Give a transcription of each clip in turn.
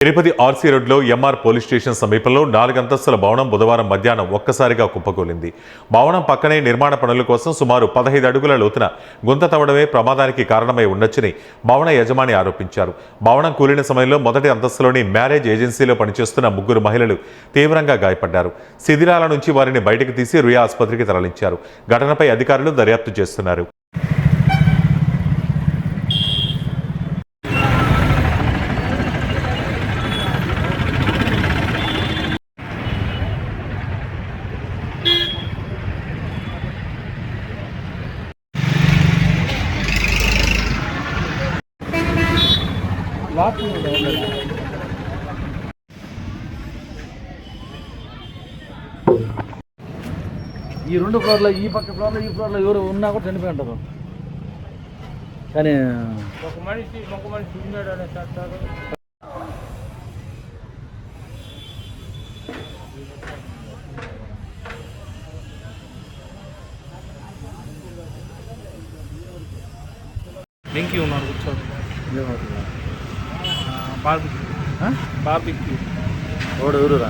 Tirupati RC రోడ్లో MR police station సమీపంలో 4 అంతస్తుల భవనం బుధవారం మధ్యాహ్నం ఒక్కసారిగా కుప్పకూలింది. భవనం పక్కనే నిర్మాణ పనుల కోసం సుమారు 15 అడుగుల లోతున గుంత తవ్వడమే ప్రమాదానికి కారణమై ఉండొచ్చని భవన యజమాని ఆరోపించారు. భవనం కూలిన సమయంలో మొదటి అంతస్తులోని మ్యారేజ్ ఏజెన్సీలో పనిచేస్తున్న 3 మహిళలు తీవ్రంగా గాయపడ్డారు. శిథిలాల నుంచి వారిని బయటకు తీసి రుయా ఆసుపత్రికి తరలించారు. ఘటనపై అధికారులు దర్యాప్తు చేస్తున్నారు. ఈ 2 ఫ్లోర్లో ఈ పక్క ఫ్లోర్లో ఈ ఫ్లోర్లో ఎవరు ఉన్నా కూడా చనిపోయి ఉంటారు. కానీ ఒక మనిషి ఉన్నాడు అనే చేస్తారు. వెంకీ ఉన్నారు కూర్చోండి. బార్బిక్యూ ఎవరురా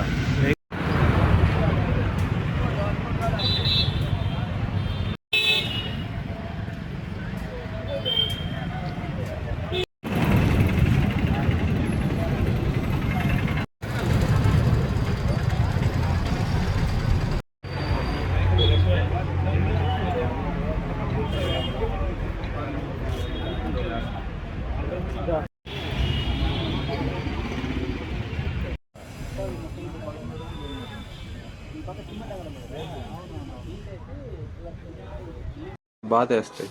బాధేస్తాయి.